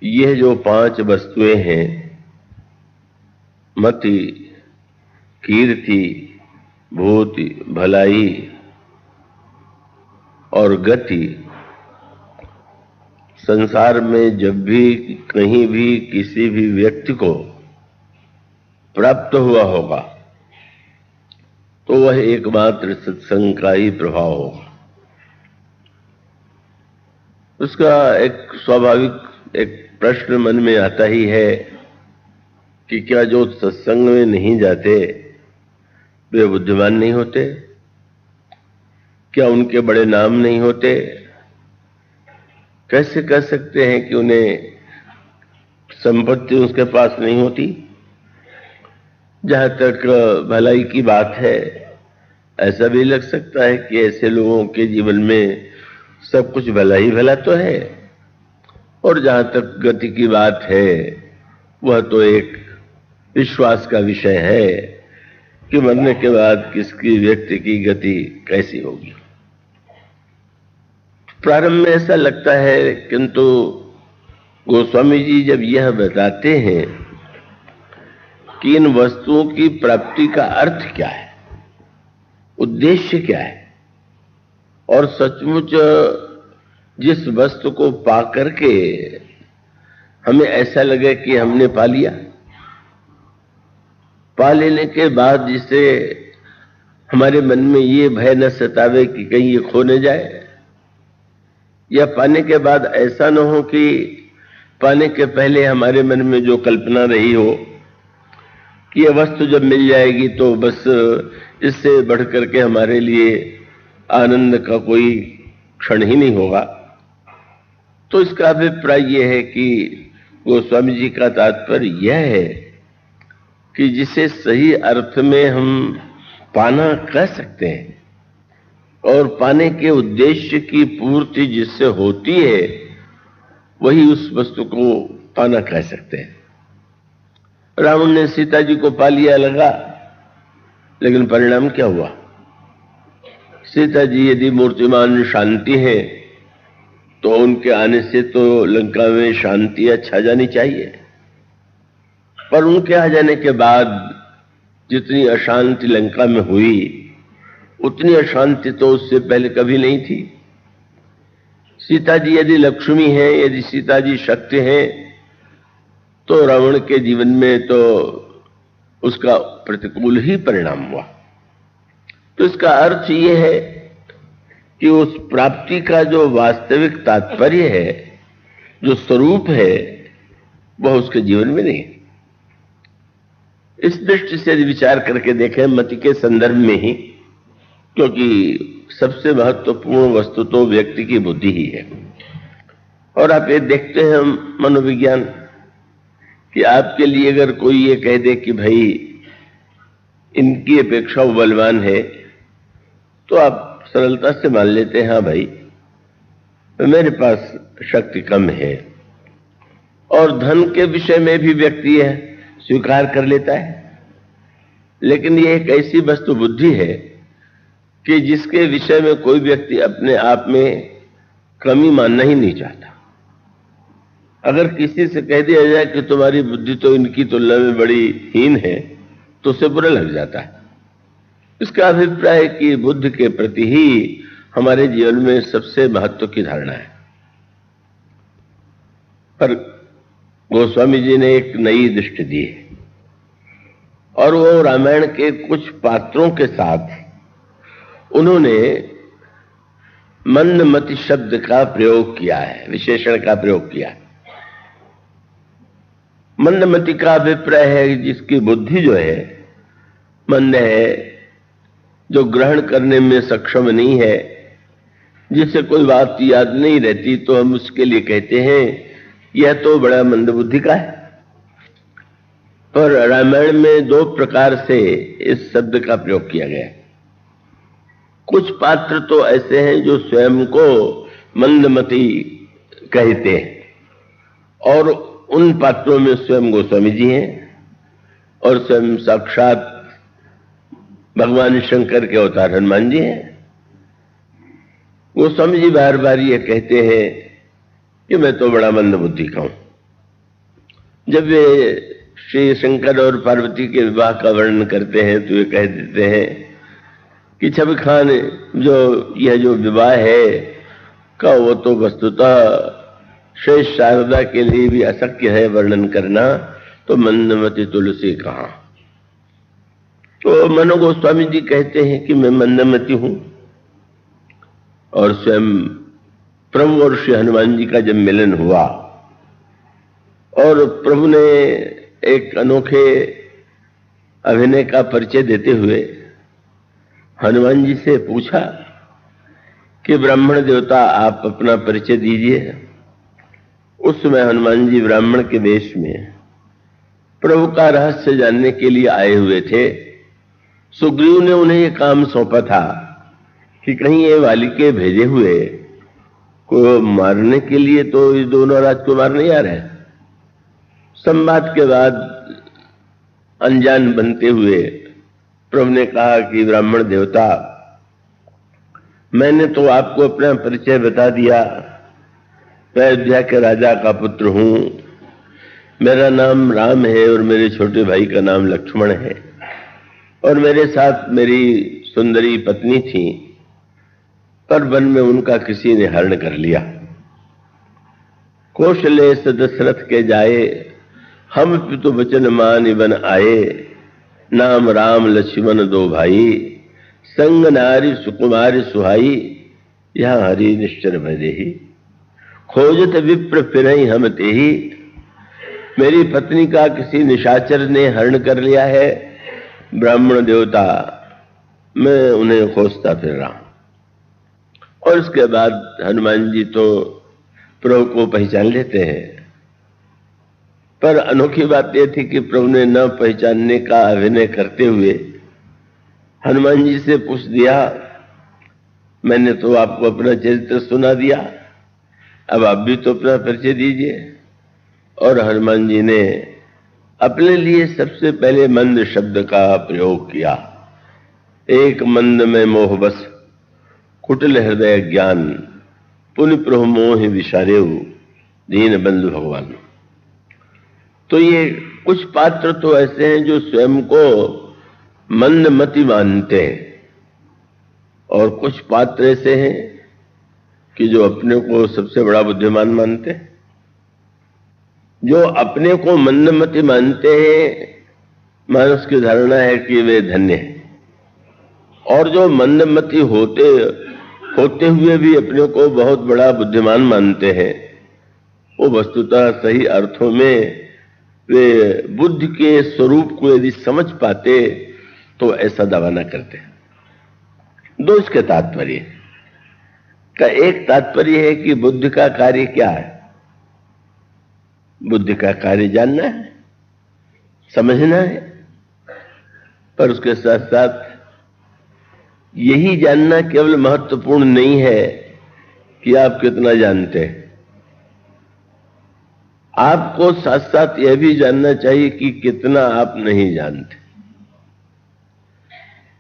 यह जो 5 वस्तुएं हैं, मति, कीर्ति, भूति, भलाई और गति, संसार में जब भी कहीं भी किसी भी व्यक्ति को प्राप्त हुआ होगा तो वह एकमात्र सत्संग का ही प्रभाव होगा। उसका एक स्वाभाविक एक प्रश्न मन में आता ही है कि क्या जो सत्संग में नहीं जाते वे बुद्धिमान नहीं होते? क्या उनके बड़े नाम नहीं होते? कैसे कह सकते हैं कि उन्हें संपत्ति उसके पास नहीं होती? जहां तक भलाई की बात है, ऐसा भी लग सकता है कि ऐसे लोगों के जीवन में सब कुछ भला ही भला तो है। और जहां तक गति की बात है, वह तो एक विश्वास का विषय है कि मरने के बाद किसकी व्यक्ति की गति कैसी होगी। प्रारंभ में ऐसा लगता है, किंतु गोस्वामी जी जब यह बताते हैं कि इन वस्तुओं की प्राप्ति का अर्थ क्या है, उद्देश्य क्या है, और सचमुच जिस वस्तु को पा करके हमें ऐसा लगे कि हमने पा लिया, पा लेने के बाद जिसे हमारे मन में ये भय न सतावे कि कहीं ये खो न जाए, या पाने के बाद ऐसा न हो कि पाने के पहले हमारे मन में जो कल्पना रही हो कि यह वस्तु जब मिल जाएगी तो बस इससे बढ़ करके हमारे लिए आनंद का कोई क्षण ही नहीं होगा। तो इसका अभिप्राय यह है कि गोस्वामी जी का तात्पर्य यह है कि जिसे सही अर्थ में हम पाना कह सकते हैं और पाने के उद्देश्य की पूर्ति जिससे होती है, वही उस वस्तु को पाना कह सकते हैं। रावण ने सीता जी को पा लिया लगा, लेकिन परिणाम क्या हुआ? सीता जी यदि मूर्तिमान शांति है तो उनके आने से तो लंका में शांति छा जानी चाहिए, पर उनके आ जाने के बाद जितनी अशांति लंका में हुई उतनी अशांति तो उससे पहले कभी नहीं थी। सीता जी यदि लक्ष्मी है, यदि सीता जी शक्ति है, तो रावण के जीवन में तो उसका प्रतिकूल ही परिणाम हुआ। तो इसका अर्थ यह है कि उस प्राप्ति का जो वास्तविक तात्पर्य है, जो स्वरूप है, वह उसके जीवन में नहीं। इस दृष्टि से विचार करके देखें मति के संदर्भ में ही, क्योंकि सबसे महत्वपूर्ण वस्तु तो व्यक्ति की बुद्धि ही है। और आप ये देखते हैं मनोविज्ञान कि आपके लिए अगर कोई ये कह दे कि भाई इनकी अपेक्षा वो बलवान है, तो आप सरलता से मान लेते हैं, हाँ भाई मेरे पास शक्ति कम है। और धन के विषय में भी व्यक्ति है स्वीकार कर लेता है। लेकिन ये एक ऐसी वस्तु बुद्धि है कि जिसके विषय में कोई व्यक्ति अपने आप में कमी मानना ही नहीं चाहता। अगर किसी से कह दिया जाए कि तुम्हारी बुद्धि तो इनकी तुलना में बड़ी हीन है, तो उसे बुरा लग जाता है। इसका अभिप्राय है कि बुद्ध के प्रति ही हमारे जीवन में सबसे महत्व की धारणा है। पर गोस्वामी जी ने एक नई दृष्टि दी है, और वो रामायण के कुछ पात्रों के साथ उन्होंने मंदमति शब्द का प्रयोग किया है, विशेषण का प्रयोग किया है। मंदमति का अभिप्राय है जिसकी बुद्धि जो है मंद है, जो ग्रहण करने में सक्षम नहीं है, जिसे कोई बात याद नहीं रहती, तो हम उसके लिए कहते हैं यह तो बड़ा मंद बुद्धि का है। पर रामायण में 2 प्रकार से इस शब्द का प्रयोग किया गया है। कुछ पात्र तो ऐसे हैं जो स्वयं को मंदमति कहते हैं, और उन पात्रों में स्वयं गोस्वामी जी हैं और स्वयं साक्षात भगवान शंकर के अवतार हनुमान जी हैं। गोस्वामी जी बार बार ये कहते हैं कि मैं तो बड़ा मंद बुद्धि का हूं। जब वे श्री शंकर और पार्वती के विवाह का वर्णन करते हैं तो वे कह देते हैं कि छवि खान यह जो विवाह है का वो तो वस्तुतः श्रेष्ठ शारदा के लिए भी अशक्य है वर्णन करना, तो मंदमती तुलसी कहाँ। तो मनो गोस्वामी जी कहते हैं कि मैं मंदमती हूं, और स्वयं प्रभु और श्री हनुमान जी का जब मिलन हुआ और प्रभु ने एक अनोखे अभिनय का परिचय देते हुए हनुमान जी से पूछा कि ब्राह्मण देवता आप अपना परिचय दीजिए। उस समय हनुमान जी ब्राह्मण के वेश में प्रभु का रहस्य जानने के लिए आए हुए थे। सुग्रीव ने उन्हें यह काम सौंपा था कि कहीं ये वाली के भेजे हुए को मारने के लिए तो इस दोनों राजकुमार नहीं आ रहे। संवाद के बाद अनजान बनते हुए प्रभु ने कहा कि ब्राह्मण देवता, मैंने तो आपको अपना परिचय बता दिया। मैं अयोध्या के राजा का पुत्र हूं, मेरा नाम राम है और मेरे छोटे भाई का नाम लक्ष्मण है, और मेरे साथ मेरी सुंदरी पत्नी थी, पर वन में उनका किसी ने हरण कर लिया। कौशले दशरथ के जाए, हम पितु वचन मान बन आए। नाम राम लक्ष्मण दो भाई, संग नारी सुकुमारी सुहाई। यहाँ हरि निश्चर भजेहि, खोजत विप्र फिरहि हम तेहि। मेरी पत्नी का किसी निशाचर ने हरण कर लिया है, ब्राह्मण देवता, मैं उन्हें खोजता फिर रहा हूं। और उसके बाद हनुमान जी तो प्रभु को पहचान लेते हैं, पर अनोखी बात यह थी कि प्रभु ने न पहचानने का अभिनय करते हुए हनुमान जी से पूछ दिया, मैंने तो आपको अपना चरित्र सुना दिया, अब आप भी तो अपना परिचय दीजिए। और हनुमान जी ने अपने लिए सबसे पहले मंद शब्द का प्रयोग किया। एक मंद में मोह बस, कुटिल हृदय ज्ञान, पुनि प्रभु मोह विशारेउ, दीन बंधु भगवान। तो ये कुछ पात्र तो ऐसे हैं जो स्वयं को मंदमति मानते हैं, और कुछ पात्र ऐसे हैं कि जो अपने को सबसे बड़ा बुद्धिमान मानते हैं। जो अपने को मंदमति मानते हैं, मानस की धारणा है कि वे धन्य हैं, और जो मंदमति होते हुए भी अपने को बहुत बड़ा बुद्धिमान मानते हैं, वो वस्तुतः सही अर्थों में वे बुद्ध के स्वरूप को यदि समझ पाते तो ऐसा दावा न करते। दो इसके तात्पर्य का, एक तात्पर्य है कि बुद्ध का कार्य क्या है। बुद्ध का कार्य जानना है, समझना है, पर उसके साथ साथ यही जानना केवल महत्वपूर्ण नहीं है कि आप कितना जानते हैं। आपको साथ साथ यह भी जानना चाहिए कि कितना आप नहीं जानते,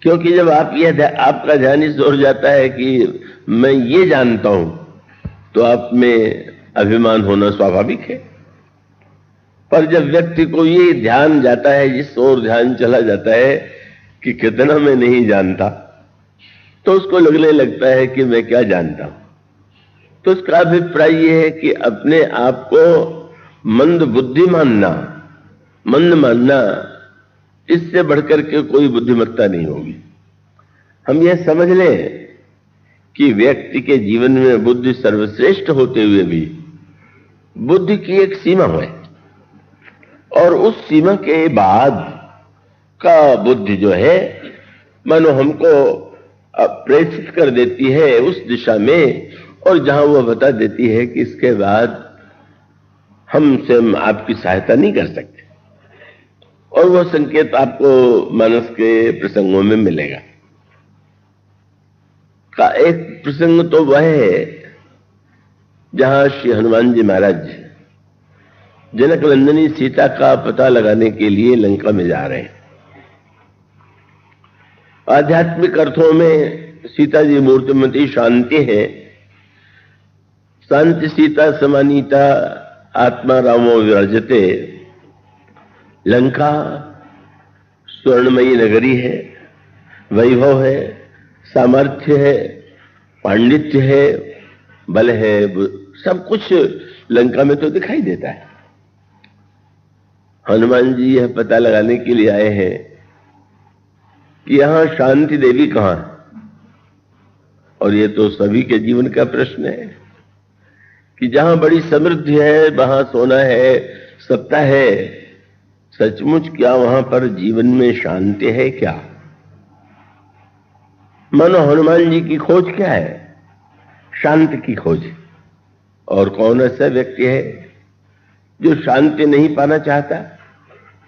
क्योंकि जब आपका ध्यान इस ओर जाता है कि मैं ये जानता हूं, तो आप में अभिमान होना स्वाभाविक है। पर जब व्यक्ति को ये ध्यान जाता है, जिस ओर ध्यान चला जाता है कि कितना मैं नहीं जानता, तो उसको लगने लगता है कि मैं क्या जानता हूं। तो उसका अभिप्राय यह है कि अपने आप को मंद बुद्धि मानना, मंद मानना, इससे बढ़कर के कोई बुद्धिमत्ता नहीं होगी। हम यह समझ लें कि व्यक्ति के जीवन में बुद्धि सर्वश्रेष्ठ होते हुए भी बुद्धि की एक सीमा है, और उस सीमा के बाद का बुद्धि जो है, मानो हमको प्रेषित कर देती है उस दिशा में, और जहां वह बता देती है कि इसके बाद हमसे आपकी सहायता नहीं कर सकते, और वह संकेत आपको मानस के प्रसंगों में मिलेगा। का एक प्रसंग तो वह है जहां श्री हनुमान जी महाराज जनक नंदिनी सीता का पता लगाने के लिए लंका में जा रहे हैं। आध्यात्मिक अर्थों में सीता जी मूर्तिमती शांति है। शांति सीता समानीता आत्मा रामो विराजते, लंका स्वर्णमयी नगरी है, वैभव है, सामर्थ्य है, पांडित्य है, बल है, सब कुछ लंका में तो दिखाई देता है। हनुमान जी यह पता लगाने के लिए आए हैं कि यहां शांति देवी कहां है। और ये तो सभी के जीवन का प्रश्न है कि जहां बड़ी समृद्धि है, वहां सोना है, सत्ता है, सचमुच क्या वहां पर जीवन में शांति है क्या? मानो हनुमान जी की खोज क्या है? शांति की खोज। और कौन ऐसा व्यक्ति है जो शांति नहीं पाना चाहता?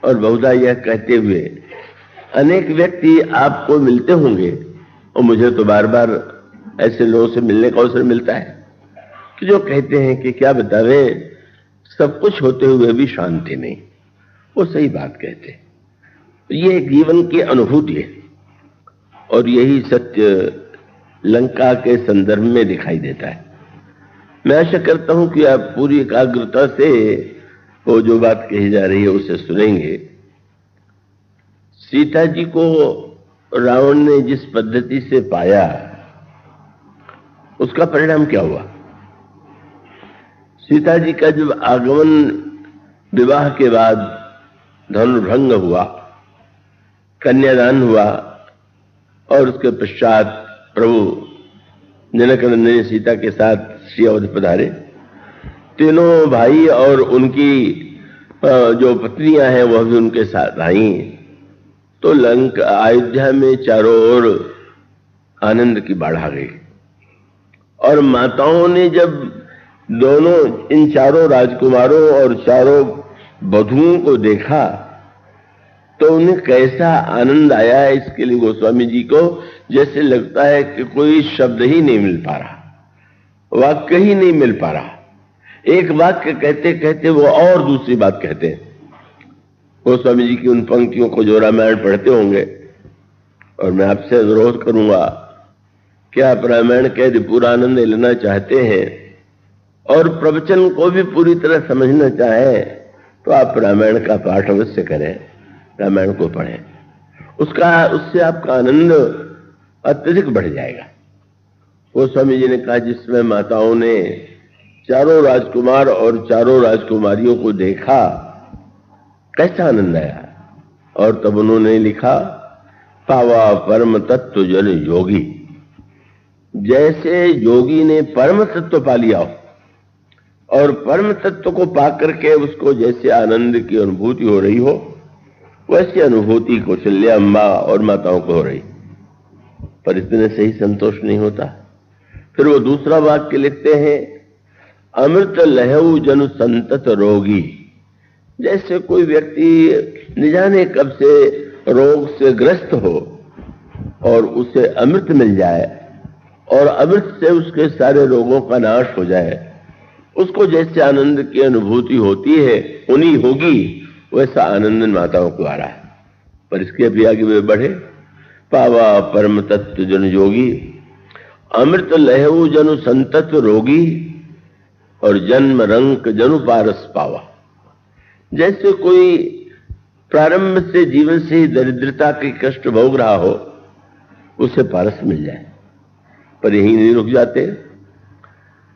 और बहुधा यह कहते हुए अनेक व्यक्ति आपको मिलते होंगे, और मुझे तो बार बार ऐसे लोगों से मिलने का अवसर मिलता है कि जो कहते हैं कि क्या बतावे, सब कुछ होते हुए भी शांति नहीं। वो सही बात कहते हैं। ये जीवन की अनुभूति है, और यही सत्य लंका के संदर्भ में दिखाई देता है। मैं आशा करता हूं कि आप पूरी एकाग्रता से वो जो बात कही जा रही है उसे सुनेंगे। सीता जी को रावण ने जिस पद्धति से पाया, उसका परिणाम क्या हुआ? सीता जी का जब आगमन विवाह के बाद धनुर्भंग हुआ, कन्यादान हुआ, और उसके पश्चात प्रभु जनकनंदन सीता के साथ श्री अवध पधारे। तीनों भाई और उनकी जो पत्नियां हैं वह भी उनके साथ आई। तो लंका अयोध्या में चारों ओर आनंद की बाढ़ आ गई। और माताओं ने जब दोनों इन चारों राजकुमारों और चारों वधुओं को देखा तो उन्हें कैसा आनंद आया, इसके लिए गोस्वामी जी को जैसे लगता है कि कोई शब्द ही नहीं मिल पा रहा, वाक्य ही नहीं मिल पा रहा। एक वाक्य कहते कहते वो और दूसरी बात कहते हैं। गोस्वामी जी की उन पंक्तियों को जो रामायण पढ़ते होंगे, और मैं आपसे अनुरोध करूंगा कि आप रामायण के यदि पूरा आनंद लेना चाहते हैं और प्रवचन को भी पूरी तरह समझना चाहें तो आप रामायण का पाठ अवश्य करें, रामायण को पढ़ें। उससे आपका आनंद अत्यधिक बढ़ जाएगा। गोस्वामी जी ने कहा जिसमें माताओं ने चारों राजकुमार और चारों राजकुमारियों को देखा, कैसा आनंद आया। और तब उन्होंने लिखा, पावा परम तत्व जन योगी। जैसे योगी ने परम तत्व पा लिया हो, और परम तत्व को पाकर के उसको जैसे आनंद की अनुभूति हो रही हो, वैसी अनुभूति कौशल्या अम्बा और माताओं को हो रही। पर इतने से ही संतोष नहीं होता। फिर वो दूसरा वाक्य लिखते हैं, अमृत लहऊ जनु संतत रोगी। जैसे कोई व्यक्ति न जाने कब से रोग से ग्रस्त हो और उसे अमृत मिल जाए और अमृत से उसके सारे रोगों का नाश हो जाए, उसको जैसे आनंद की अनुभूति होती है उन्हीं होगी, वैसा आनंद माताओं को आ रहा है। पर इसके अभी आगे वे बढ़े, पावा परम तत्व जन योगी, अमृत लहऊ जनु संतत रोगी, और जन्म रंक जनु पारस पावा। जैसे कोई प्रारंभ से जीवन से ही दरिद्रता के कष्ट भोग रहा हो, उसे पारस मिल जाए। पर यही नहीं रुक जाते,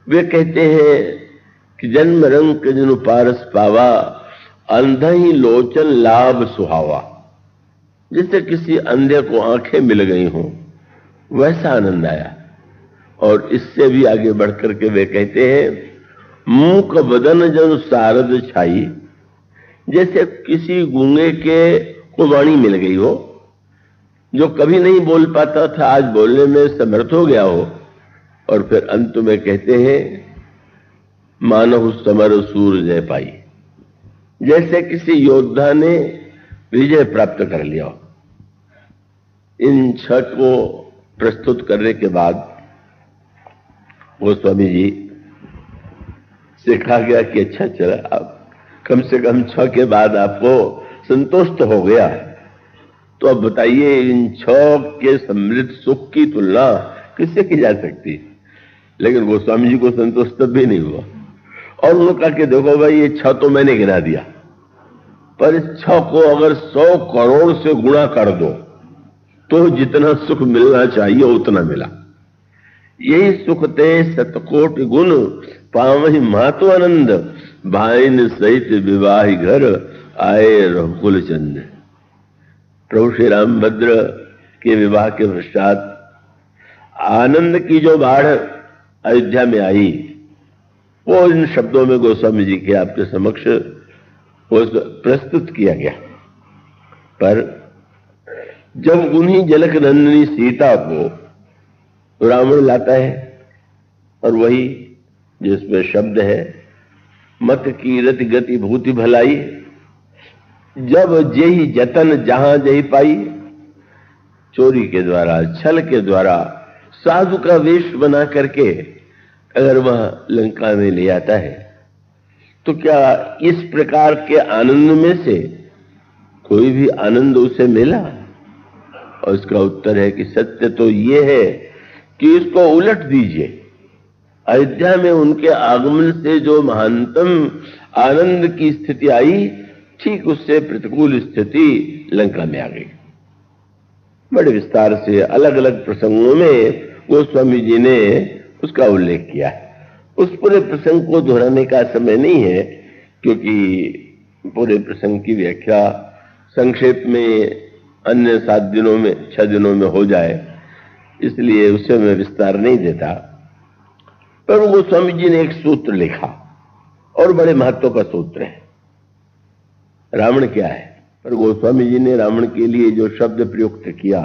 वे कहते हैं कि जन्म रंक जनु पारस पावा, अंधा ही लोचन लाभ सुहावा। जैसे किसी अंधे को आंखें मिल गई हों, वैसा आनंद आया। और इससे भी आगे बढ़कर के वे कहते हैं, मूक बदन जन सारद छाई। जैसे किसी गूंगे को वाणी मिल गई हो, जो कभी नहीं बोल पाता था, आज बोलने में समर्थ हो गया हो। और फिर अंत में कहते हैं, मानव समर सूर जय पाई। जैसे किसी योद्धा ने विजय प्राप्त कर लिया हो। इन छठ को प्रस्तुत करने के बाद गोस्वामी जी से कहा गया कि अच्छा चला, अब कम से कम 6 के बाद आपको संतोष तो हो गया, तो अब बताइए इन 6 के समृद्ध सुख की तुलना किससे की जा सकती। लेकिन गोस्वामी जी को संतोष तब भी नहीं हुआ, और उन्होंने कहा कि देखो भाई, ये 6 तो मैंने गिना दिया, पर इच्छा को अगर 100 करोड़ से गुणा कर दो तो जितना सुख मिलना चाहिए उतना मिला। यही सुख ते सतकोट गुण पावहि मातो आनंद, भाइन सहित विवाही घर आए रघुकुल चंद। प्रभु श्री रामभद्र के विवाह के पश्चात आनंद की जो बाढ़ अयोध्या में आई, वो इन शब्दों में गोस्वामी जी के आपके समक्ष प्रस्तुत किया गया। पर जब उन्हीं जनक नंदिनी सीता को रावण लाता है, और वही जिसमें शब्द है मत की रति गति भूति भलाई, जब जेहि जतन जहां जही पाई, चोरी के द्वारा छल के द्वारा साधु का वेश बना करके अगर वह लंका में ले आता है, तो क्या इस प्रकार के आनंद में से कोई भी आनंद उसे मिला? और इसका उत्तर है कि सत्य तो ये है कि इसको उलट दीजिए। अयोध्या में उनके आगमन से जो महानतम आनंद की स्थिति आई, ठीक उससे प्रतिकूल स्थिति लंका में आ गई। बड़े विस्तार से अलग अलग प्रसंगों में गोस्वामी जी ने उसका उल्लेख किया है। उस पूरे प्रसंग को दोहराने का समय नहीं है, क्योंकि पूरे प्रसंग की व्याख्या संक्षेप में अन्य 7 दिनों में 6 दिनों में हो जाए, इसलिए उसे मैं विस्तार नहीं देता। पर गोस्वामी जी ने एक सूत्र लिखा, और बड़े महत्व का सूत्र है। रावण क्या है? पर गोस्वामी जी ने रावण के लिए जो शब्द प्रयुक्त किया,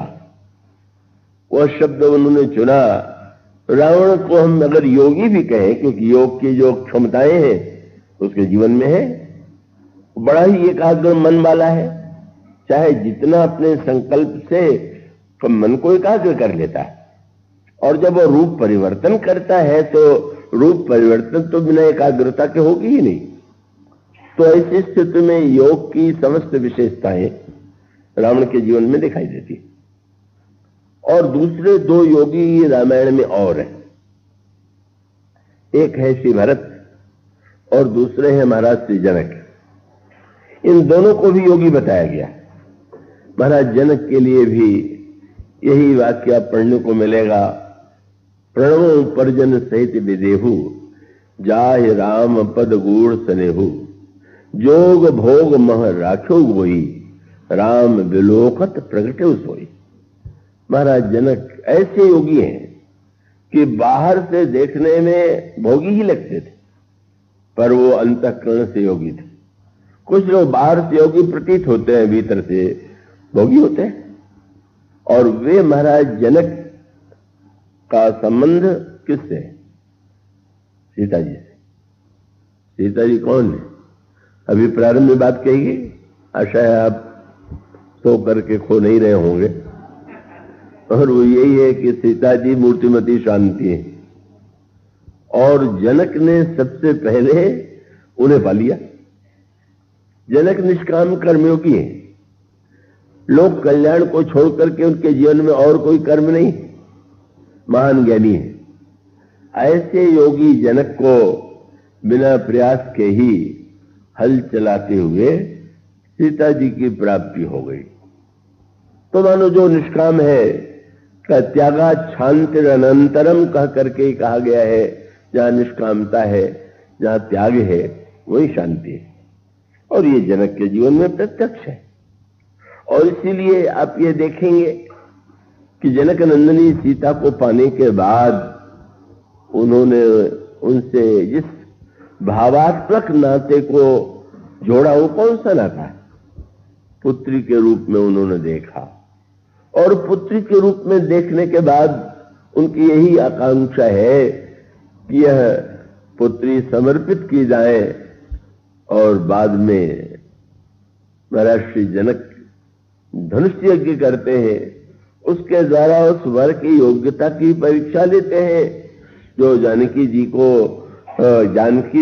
वह शब्द उन्होंने चुना। रावण को हम अगर योगी भी कहें, क्योंकि योग की जो क्षमताएं हैं उसके जीवन में है, बड़ा ही एकाग्र मन वाला है, चाहे जितना अपने संकल्प से मन को एकाग्र कर लेता है। और जब वो रूप परिवर्तन करता है तो रूप परिवर्तन तो बिना एकाग्रता के होगी ही नहीं। तो ऐसी स्थिति में योग की समस्त विशेषताएं रावण के जीवन में दिखाई देती। और दूसरे 2 योगी रामायण में और हैं। एक है श्री भरत और दूसरे हैं महाराज श्री जनक। इन दोनों को भी योगी बताया गया। महाराज जनक के लिए भी यही वाक्य पढ़ने को मिलेगा, प्रणवो परजन सहित विदेहु, जाहि राम पद गूढ़ सनेहु, जोग भोग मह राख्यो गोई, राम विलोकत प्रगटे सोई। महाराज जनक ऐसे योगी हैं कि बाहर से देखने में भोगी ही लगते थे, पर वो अंतःकरण से योगी थे। कुछ लोग बाहर से योगी प्रतीत होते हैं, भीतर से भोगी होते हैं। और वे महाराज जनक का संबंध किससे है? सीता जी से। सीता जी कौन है? अभी प्रारंभ में बात कही, आशा है आप सो करके खो नहीं रहे होंगे। और वो यही है कि सीता जी मूर्तिमती शांति है, और जनक ने सबसे पहले उन्हें पा लिया। जनक निष्काम कर्मयोगी है, लोक कल्याण को छोड़ करके उनके जीवन में और कोई कर्म नहीं, महान ज्ञानी है। ऐसे योगी जनक को बिना प्रयास के ही हल चलाते हुए सीता जी की प्राप्ति हो गई। तो मानो जो निष्काम है का त्यागा शांति अनंतरम कह करके कहा गया है। जहां निष्कामता है, जहां त्याग है, वही शांति है। और ये जनक के जीवन में प्रत्यक्ष है। और इसीलिए आप ये देखेंगे कि जनक नंदिनी सीता को पाने के बाद उन्होंने उनसे जिस भावात्मक नाते को जोड़ा, वो कौन सा नाता है? पुत्री के रूप में उन्होंने देखा, और पुत्री के रूप में देखने के बाद उनकी यही आकांक्षा है कि यह पुत्री समर्पित की जाए। और बाद में महाराज श्री जनक धनुष यज्ञ करते हैं, उसके द्वारा उस वर की योग्यता की परीक्षा लेते हैं जो जानकी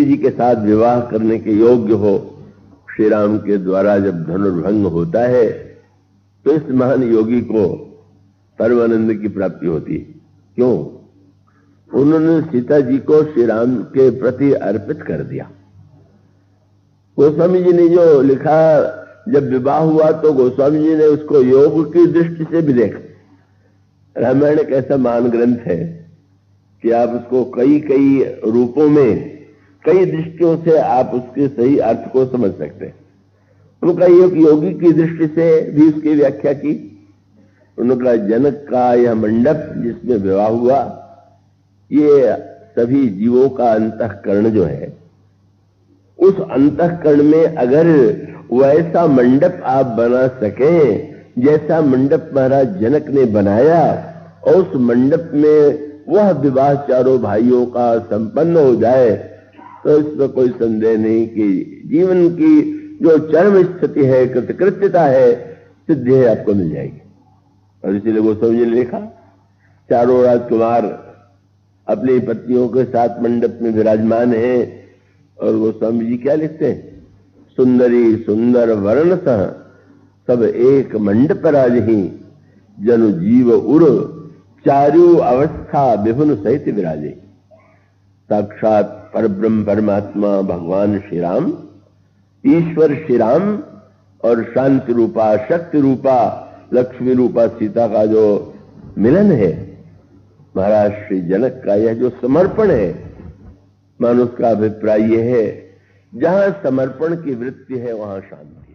जी के साथ विवाह करने के योग्य हो। श्री राम के द्वारा जब धनुर्भंग होता है तो इस महान योगी को परमानंद की प्राप्ति होती है। क्यों? उन्होंने सीता जी को श्री राम के प्रति अर्पित कर दिया। गोस्वामी जी ने जो लिखा, जब विवाह हुआ तो गोस्वामी जी ने उसको योग की दृष्टि से भी देखा। रामायण एक ऐसा महान ग्रंथ है कि आप उसको कई कई रूपों में, कई दृष्टियों से आप उसके सही अर्थ को समझ सकते हैं। उनका एक योगी की दृष्टि से भी उसकी व्याख्या की। उनका जनक का यह मंडप जिसमें विवाह हुआ, ये सभी जीवों का अंतःकरण जो है, उस अंतःकरण में अगर वैसा मंडप आप बना सकें जैसा मंडप महाराज जनक ने बनाया, और उस मंडप में वह विवाह चारों भाइयों का संपन्न हो जाए, तो इसमें कोई संदेह नहीं कि जीवन की जो चरम स्थिति है, कृतकृत्यता है, सिद्धि है, आपको मिल जाएगी। और इसीलिए गोस्वामी जी ने लिखा, चारों राजकुमार अपनी पत्नियों के साथ मंडप में विराजमान हैं। और गोस्वामी जी क्या लिखते हैं? सुंदरी सुंदर वर्ण सह सब एक मंडप राजही, जनु जीव उर चारु अवस्था विभुन सहित विराजे। साक्षात परब्रह्म परमात्मा भगवान श्री राम, ईश्वर श्री राम और शांति रूपा, शक्ति रूपा, लक्ष्मी रूपा सीता का जो मिलन है, महाराज श्री जनक का यह जो समर्पण है, मानुष का अभिप्राय यह है, जहां समर्पण की वृत्ति है वहां शांति।